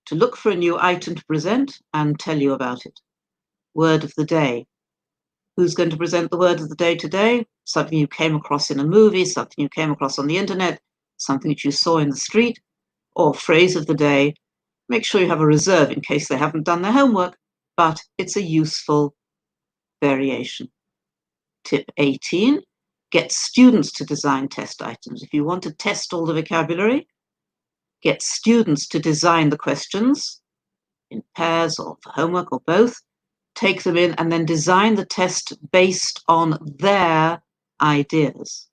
to look for a new item to present and tell you about it. Word of the day. Who's going to present the word of the day today? Something you came across in a movie, something you came across on the internet, something that you saw in the street, or phrase of the day. Make sure you have a reserve in case they haven't done their homework, but it's a useful variation. Tip 18, get students to design test items. If you want to test all the vocabulary, get students to design the questions in pairs or for homework or both, take them in and then design the test based on their ideas.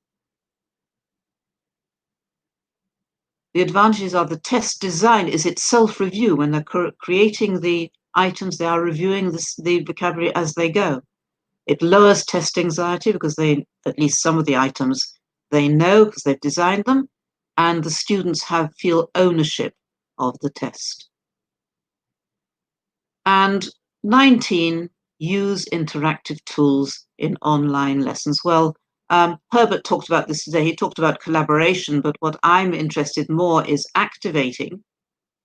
The advantages are the test design is itself review. When they're creating the items, they are reviewing the vocabulary as they go. It lowers test anxiety because at least some of the items they know because they've designed them, and the students feel ownership of the test. And 19, use interactive tools in online lessons. Well, Herbert talked about this today. He talked about collaboration, but what I'm interested more is activating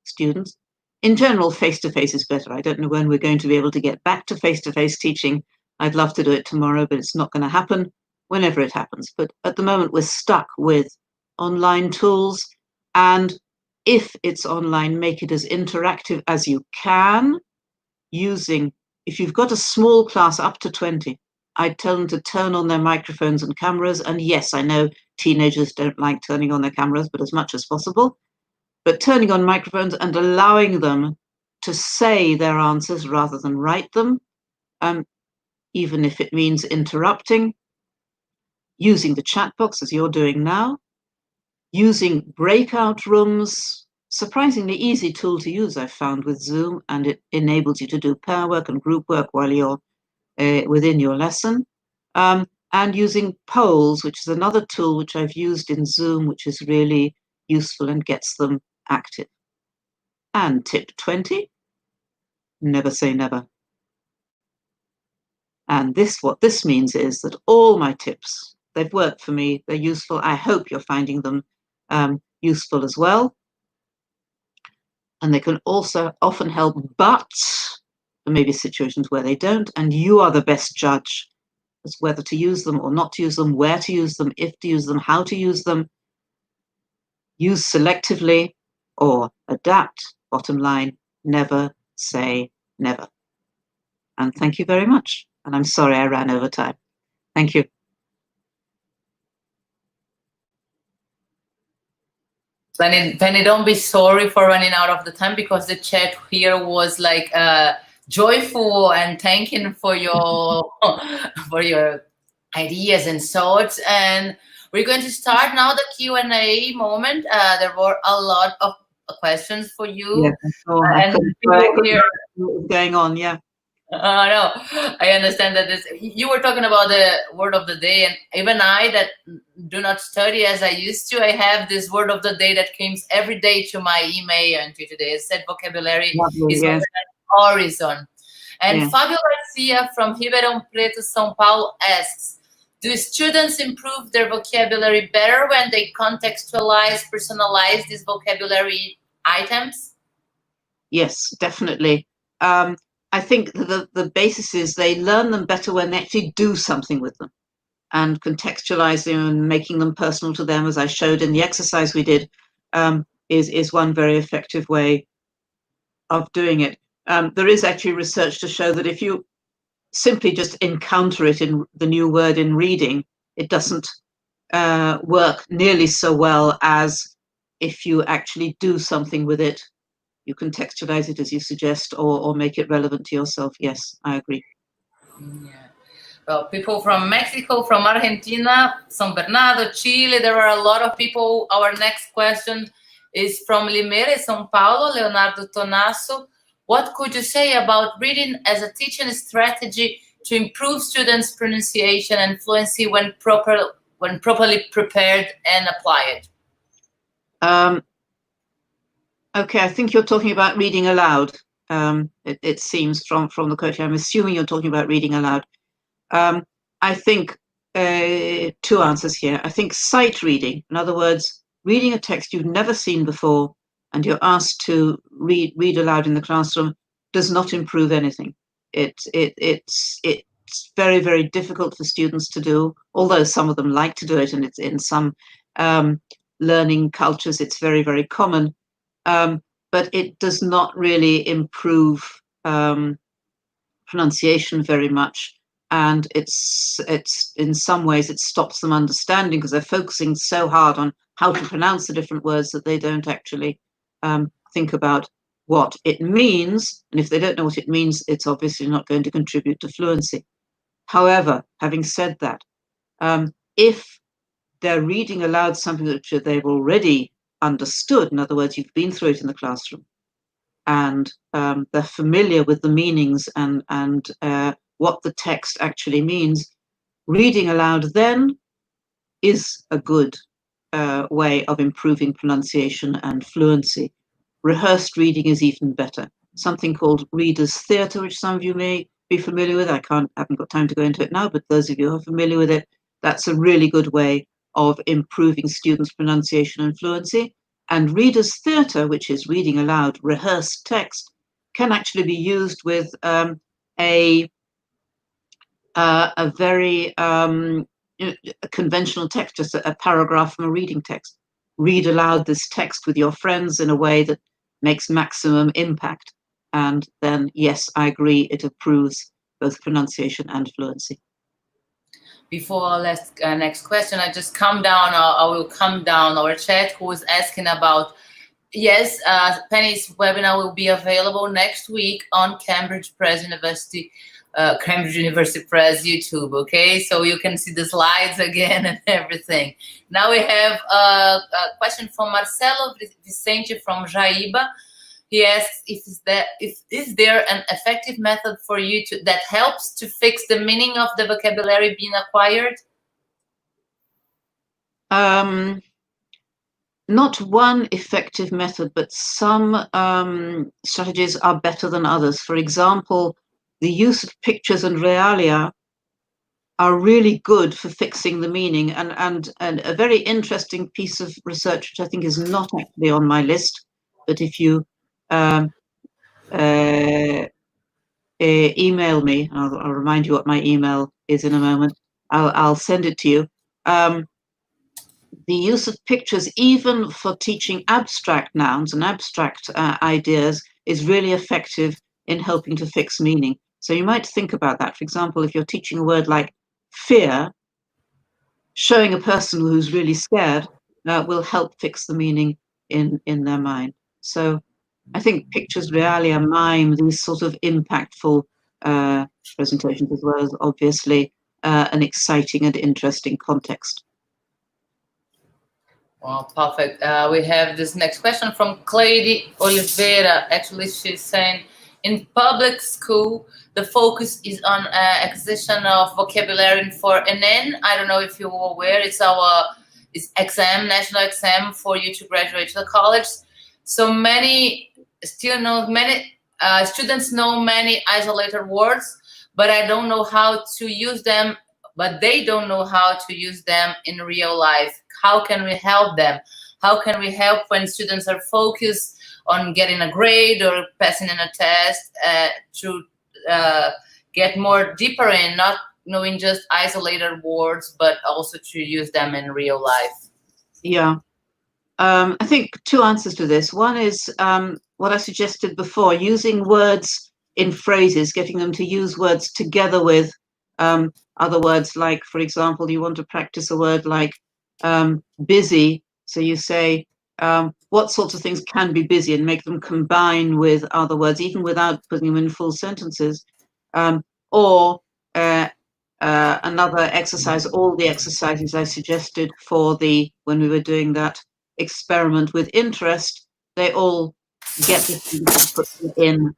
students. In general, face-to-face is better. I don't know when we're going to be able to get back to face-to-face teaching. I'd love to do it tomorrow, but it's not going to happen whenever it happens. But at the moment, we're stuck with online tools. And if it's online, make it as interactive as you can using, if you've got a small class up to 20, I'd tell them to turn on their microphones and cameras. And yes, I know teenagers don't like turning on their cameras, but as much as possible. But turning on microphones and allowing them to say their answers rather than write them, even if it means interrupting, using the chat box as you're doing now, using breakout rooms, surprisingly easy tool to use, I've found, with Zoom, and it enables you to do pair work and group work while you're within your lesson. And using polls, which is another tool which I've used in Zoom, which is really useful and gets them active. And tip 20, never say never. And what this means is that all my tips, they've worked for me, they're useful. I hope you're finding them useful as well. And they can also often help, but there may be situations where they don't, and you are the best judge as whether to use them or not to use them, where to use them, if to use them, how to use them. Use selectively or adapt. Bottom line, never say never. And thank you very much. And I'm sorry I ran over time. Thank you. Penny, don't be sorry for running out of the time, because the chat here was like joyful and thanking for your for your ideas and thoughts. And we're going to start now the Q&A moment. There were a lot of questions for you. Yes, and people here going on, yeah. No, I understand that you were talking about the word of the day, and even I that do not study as I used to, I have this word of the day that comes every day to my email and to today. It said vocabulary is yes. Horizon. And yeah. Fabio Garcia from Ribeirão Preto, São Paulo asks, do students improve their vocabulary better when they contextualize, personalize these vocabulary items? Yes, definitely. I think the basis is they learn them better when they actually do something with them and contextualize them and making them personal to them, as I showed in the exercise we did, is one very effective way of doing it. There is actually research to show that if you simply just encounter it in the new word in reading, it doesn't work nearly so well as if you actually do something with it. You contextualize it as you suggest, or make it relevant to yourself. Yes, I agree. Yeah. Well, people from Mexico, from Argentina, San Bernardo, Chile, there are a lot of people. Our next question is from Limeira, São Paulo, Leonardo Tonasso. What could you say about reading as a teaching strategy to improve students' pronunciation and fluency when properly prepared and applied? Okay, I think you're talking about reading aloud. It seems from the question. I'm assuming you're talking about reading aloud. I think two answers here. I think sight reading, in other words, reading a text you've never seen before and you're asked to read aloud in the classroom, does not improve anything. It's very, very difficult for students to do, although some of them like to do it, and it's in some learning cultures, it's very, very common. But it does not really improve pronunciation very much, and it's in some ways it stops them understanding because they're focusing so hard on how to pronounce the different words that they don't actually think about what it means. And if they don't know what it means, it's obviously not going to contribute to fluency. However, having said that, if they're reading aloud something that they've already understood, in other words, you've been through it in the classroom, and they're familiar with the meanings and what the text actually means, reading aloud then is a good way of improving pronunciation and fluency. Rehearsed reading is even better. something called Reader's Theatre, which some of you may be familiar with. I haven't got time to go into it now, but those of you who are familiar with it, that's a really good way of improving students' pronunciation and fluency. And Reader's Theatre, which is reading aloud rehearsed text, can actually be used with a very a conventional text, just a paragraph from a reading text. Read aloud this text with your friends in a way that makes maximum impact. And then, yes, I agree, it improves both pronunciation and fluency. Before let's next question, I just come down. I will come down our chat who is asking about. Yes, Penny's webinar will be available next week on Cambridge Press University Press YouTube. Okay, so you can see the slides again and everything. Now we have a question from Marcelo Vicente from Jaiba. He asks is there an effective method for you that helps to fix the meaning of the vocabulary being acquired? Not one effective method, but some strategies are better than others. For example, the use of pictures and realia are really good for fixing the meaning. And a very interesting piece of research, which I think is not actually on my list, but if you email me, I'll remind you what my email is in a moment. I'll send it to you. The use of pictures, even for teaching abstract nouns and abstract ideas, is really effective in helping to fix meaning. So you might think about that. For example, if you're teaching a word like fear, showing a person who's really scared will help fix the meaning in their mind. So I think pictures, realia, mime, these sort of impactful presentations, as well as obviously an exciting and interesting context. Well, perfect. We have this next question from Cday Oliveira. Actually, she's saying, in public school, the focus is on acquisition of vocabulary for NN. I don't know if you're aware, it's exam, national exam for you to graduate to the college. So many students know many isolated words, but I don't know how to use them. But they don't know how to use them in real life. How can we help them? How can we help when students are focused on getting a grade or passing in a test to get more deeper in, not knowing just isolated words, but also to use them in real life? Yeah. I think two answers to this. One is what I suggested before, using words in phrases, getting them to use words together with other words. Like, for example, you want to practice a word like busy. So you say, what sorts of things can be busy, and make them combine with other words, even without putting them in full sentences. Or another exercise, all the exercises I suggested when we were doing that experiment with interest, they all get the students to put in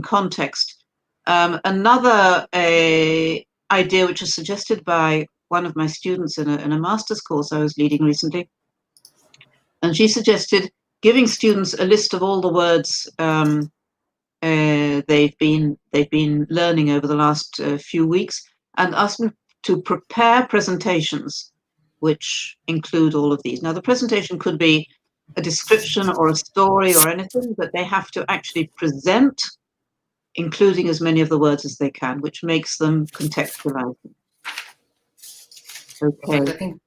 context. Another idea which was suggested by one of my students in a master's course I was leading recently, and she suggested giving students a list of all the words they've been learning over the last few weeks, and ask them to prepare presentations which include all of these. Now, the presentation could be a description or a story or anything, but they have to actually present, including as many of the words as they can, which makes them contextualize them. Okay. I think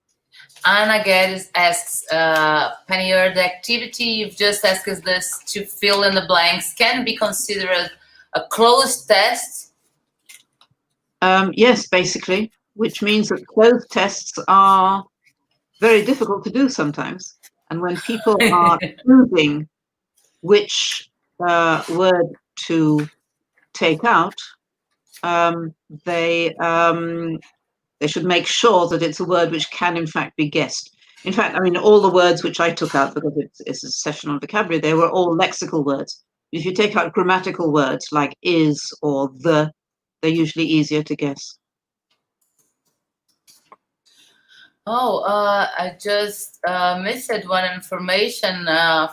Anna Geddes asks, Penny, the activity you've just asked us this to fill in the blanks can be considered a closed test? Yes, basically, which means that closed tests are very difficult to do sometimes. And when people are choosing which word to take out, they should make sure that it's a word which can in fact be guessed. In fact, I mean, all the words which I took out, because it's a session on vocabulary, they were all lexical words. If you take out grammatical words like is or the, they're usually easier to guess. Oh, I just missed one information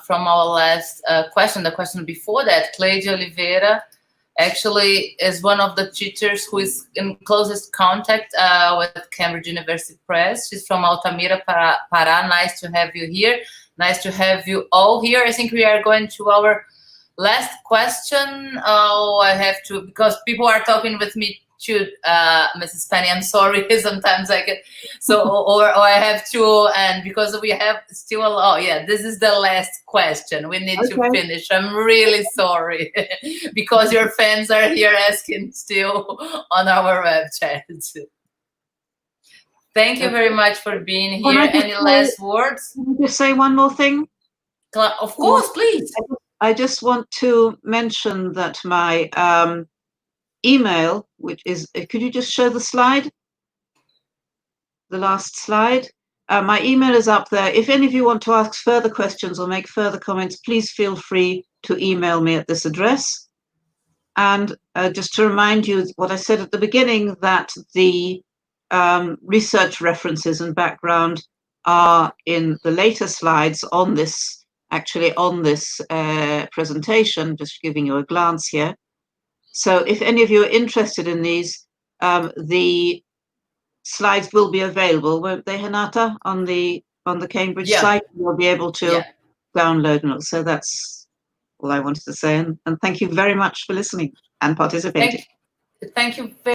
from our last question. The question before that, Clayde Oliveira actually is one of the teachers who is in closest contact with Cambridge University Press. She's from Altamira, Pará. Nice to have you here. Nice to have you all here. I think we are going to our last question. Oh, I have to, because people are talking with me too, Mrs. Penny. I'm sorry. Sometimes I get so, or I have to, and because we have still a lot. Yeah, this is the last question. We need to finish. I'm really sorry because your fans are here asking still on our web chat. Thank you very much for being here. Any last words? Can I just say one more thing? Of course, please. I just want to mention that my email, which is, could you just show the slide? The last slide. My email is up there. If any of you want to ask further questions or make further comments, please feel free to email me at this address. And just to remind you what I said at the beginning, that the research references and background are in the later slides on this, actually on this presentation, just giving you a glance here. So if any of you are interested in these, the slides will be available, won't they, Renata, on the Cambridge site? You'll be able to download them. So that's all I wanted to say. And thank you very much for listening and participating. Thank you very